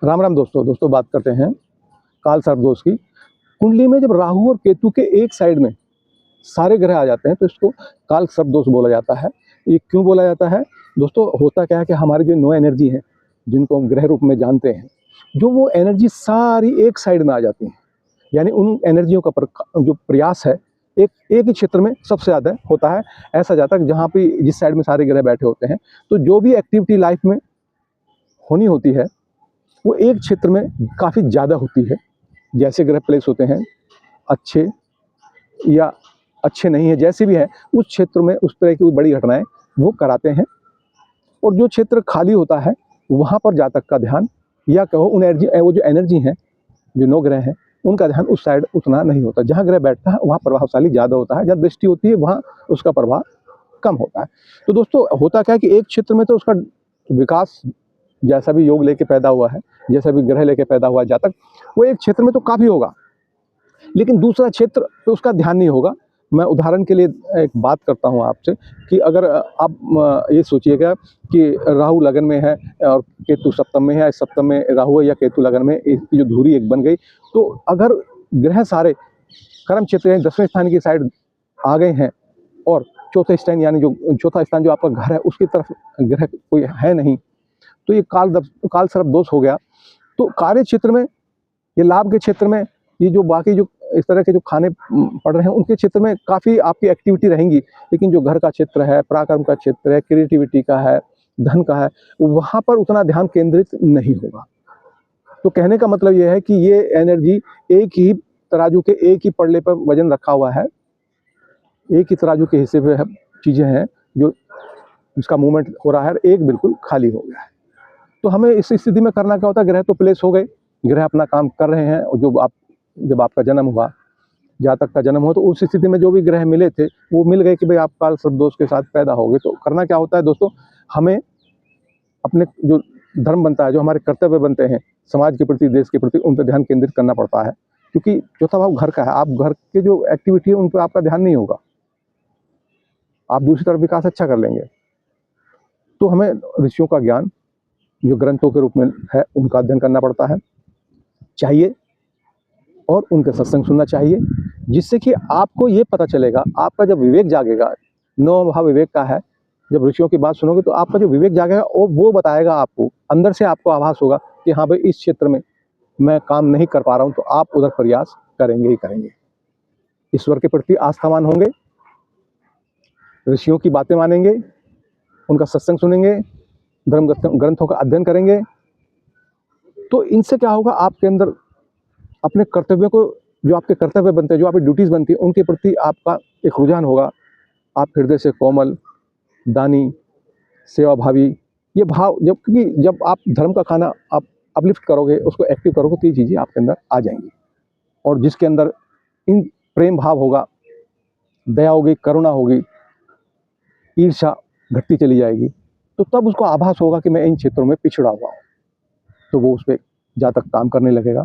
राम राम दोस्तों बात करते हैं काल सर्प दोष की। कुंडली में जब राहु और केतु के एक साइड में सारे ग्रह आ जाते हैं तो इसको काल सर्प दोष बोला जाता है। ये क्यों बोला जाता है दोस्तों? होता क्या है कि हमारी जो नो एनर्जी है, जिनको हम ग्रह रूप में जानते हैं, जो वो एनर्जी सारी एक साइड में आ जाती है। यानी उन एनर्जियों का जो प्रयास है एक ही क्षेत्र में सबसे ज़्यादा होता है। ऐसा जाता है जहाँ पे जिस साइड में सारे ग्रह बैठे होते हैं, तो जो भी एक्टिविटी लाइफ में होनी होती है वो एक क्षेत्र में काफ़ी ज़्यादा होती है। जैसे ग्रह प्लेस होते हैं, अच्छे या अच्छे नहीं है, जैसे भी है, उस क्षेत्र में उस तरह की बड़ी घटनाएं वो कराते हैं। और जो क्षेत्र खाली होता है वहाँ पर जातक का ध्यान, या कहो वो जो एनर्जी है, जो 9 ग्रह हैं, उनका ध्यान उस साइड उतना नहीं होता। जहाँ ग्रह बैठता है वहाँ प्रभावशाली ज़्यादा होता है, जहाँ दृष्टि होती है वहाँ उसका प्रभाव कम होता है। तो दोस्तों होता क्या है कि एक क्षेत्र में तो उसका विकास, जैसा भी योग लेके पैदा हुआ है, जैसा भी ग्रह लेके पैदा हुआ है जातक, वो एक क्षेत्र में तो काफ़ी होगा, लेकिन दूसरा क्षेत्र पे उसका ध्यान नहीं होगा। मैं उदाहरण के लिए एक बात करता हूँ आपसे कि अगर आप ये सोचिएगा कि राहु लगन में है और केतु सप्तम में है, सप्तम में राहु है या केतु लगन में, इसकी जो धुरी एक बन गई, तो अगर ग्रह सारे कर्म क्षेत्र यानी 10वें स्थान की साइड आ गए हैं और चौथे स्थान यानी जो चौथा स्थान जो आपका घर है उसकी तरफ ग्रह कोई है नहीं, तो ये काल सर्प दोष हो गया। तो कार्य क्षेत्र में, ये लाभ के क्षेत्र में, ये जो बाकी जो इस तरह के जो खाने पड़ रहे हैं उनके क्षेत्र में काफ़ी आपकी एक्टिविटी रहेंगी, लेकिन जो घर का क्षेत्र है, पराक्रम का क्षेत्र है, क्रिएटिविटी का है, धन का है, वहाँ पर उतना ध्यान केंद्रित नहीं होगा। तो कहने का मतलब ये है कि ये एनर्जी एक ही तराजू के एक ही पड़ले पर वजन रखा हुआ है, एक ही तराजू के हिस्से पे चीज़ें हैं जो इसका मूवमेंट हो रहा है, एक बिल्कुल खाली हो गया है। तो हमें इस स्थिति में करना क्या होता है? ग्रह तो प्लेस हो गए, ग्रह अपना काम कर रहे हैं, और जब आपका जन्म हुआ, जातक का जन्म हो, तो उस स्थिति में जो भी ग्रह मिले थे वो मिल गए कि भाई आप काल सर्प दोष के साथ पैदा हो गए। तो करना क्या होता है दोस्तों? हमें अपने जो धर्म बनता है, जो हमारे कर्तव्य बनते हैं समाज के प्रति, देश के प्रति, उन पर ध्यान केंद्रित करना पड़ता है, क्योंकि चौथा भाव घर का है। आप घर के जो एक्टिविटी है उन पर आपका ध्यान नहीं होगा, आप दूसरी तरफ विकास अच्छा कर लेंगे। तो हमें ऋषियों का ज्ञान जो ग्रंथों के रूप में है उनका अध्ययन करना पड़ता है चाहिए, और उनके सत्संग सुनना चाहिए, जिससे कि आपको ये पता चलेगा, आपका जब विवेक जागेगा, 9 भाव विवेक का है, जब ऋषियों की बात सुनोगे तो आपका जो विवेक जागेगा वो बताएगा आपको, अंदर से आपको आभास होगा कि हाँ भाई इस क्षेत्र में मैं काम नहीं कर पा रहा हूँ, तो आप उधर प्रयास करेंगे ही करेंगे। ईश्वर के प्रति आस्थावान होंगे, ऋषियों की बातें मानेंगे, उनका सत्संग सुनेंगे, धर्म ग्रंथों का अध्ययन करेंगे। तो इनसे क्या होगा, आपके अंदर अपने कर्तव्यों को, जो आपके कर्तव्य बनते हैं, जो आपकी ड्यूटीज़ बनती है, उनके प्रति आपका एक रुझान होगा। आप हृदय से कोमल, दानी, सेवाभावी, ये भाव, क्योंकि जब आप धर्म का खाना आप अपलिफ्ट करोगे, उसको एक्टिव करोगे, तो ये चीज़ें आपके अंदर आ जाएंगी। और जिसके अंदर इन प्रेम भाव होगा, दया होगी, करुणा होगी, ईर्ष्या घटती चली जाएगी, तो तब उसको आभास होगा कि मैं इन क्षेत्रों में पिछड़ा हुआ हूँ, तो वो उस पर जातक काम करने लगेगा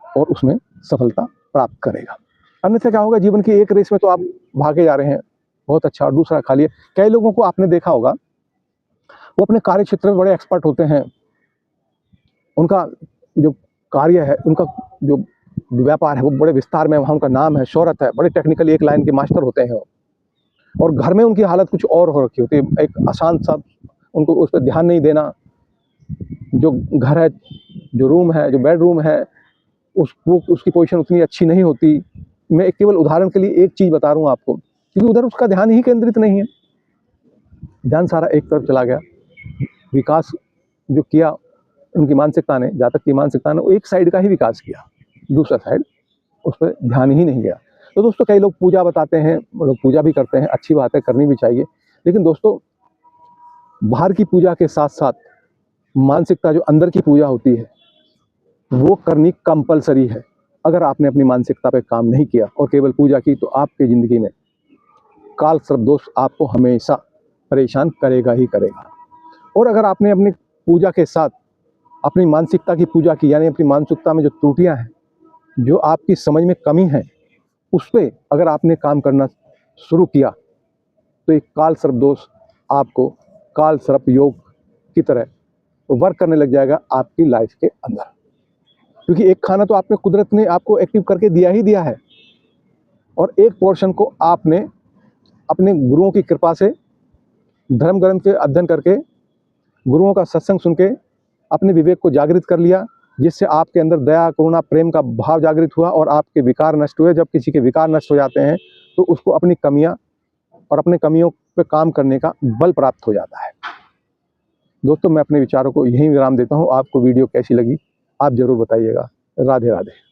और उसमें सफलता प्राप्त करेगा। अन्यथा क्या होगा, जीवन की एक रेस में तो आप भागे जा रहे हैं, बहुत अच्छा, और दूसरा खाली है। कई लोगों को आपने देखा होगा, वो अपने कार्य क्षेत्र में बड़े एक्सपर्ट होते हैं, उनका जो कार्य है, उनका जो व्यापार है वो बड़े विस्तार में, वहाँ उनका नाम है, शोहरत है, बड़े टेक्निकली एक लाइन के मास्टर होते हैं, और घर में उनकी हालत कुछ और हो रखी होती है, एक अशांत सा, उनको उस पर ध्यान नहीं देना। जो घर है, जो रूम है, जो बेडरूम है, उसकी पोजीशन उतनी अच्छी नहीं होती। मैं केवल उदाहरण के लिए एक चीज़ बता रहा हूँ आपको, क्योंकि उधर उसका ध्यान ही केंद्रित नहीं है, ध्यान सारा एक तरफ चला गया। विकास जो किया उनकी मानसिकता ने, जातक की मानसिकता ने, वो एक साइड का ही विकास किया, दूसरा साइड उस पर ध्यान ही नहीं गया। तो दोस्तों कई लोग पूजा बताते हैं, लोग पूजा भी करते हैं, अच्छी बात है, करनी भी चाहिए, लेकिन दोस्तों बाहर की पूजा के साथ साथ मानसिकता, जो अंदर की पूजा होती है, वो करनी कंपलसरी है। अगर आपने अपनी मानसिकता पे काम नहीं किया और केवल पूजा की, तो आपकी ज़िंदगी में काल सर्प दोष आपको हमेशा परेशान करेगा ही करेगा। और अगर आपने अपनी पूजा के साथ अपनी मानसिकता की पूजा की, यानी अपनी मानसिकता में जो त्रुटियां हैं, जो आपकी समझ में कमी है, उस पर अगर आपने काम करना शुरू किया, तो एक काल सर्प दोष आपको काल सर्प योग की तरह वर्क करने लग जाएगा आपकी लाइफ के अंदर, क्योंकि एक खाना तो आपने कुदरत ने आपको एक्टिव करके दिया ही दिया है, और एक पोर्शन को आपने अपने गुरुओं की कृपा से, धर्म ग्रंथ के अध्ययन करके, गुरुओं का सत्संग सुन के अपने विवेक को जागृत कर लिया, जिससे आपके अंदर दया, करुणा, प्रेम का भाव जागृत हुआ और आपके विकार नष्ट हुए। जब किसी के विकार नष्ट हो जाते हैं तो उसको अपनी कमियां और अपने कमियों पे काम करने का बल प्राप्त हो जाता है। दोस्तों, मैं अपने विचारों को यहीं विराम देता हूं। आपको वीडियो कैसी लगी आप जरूर बताइएगा। राधे राधे।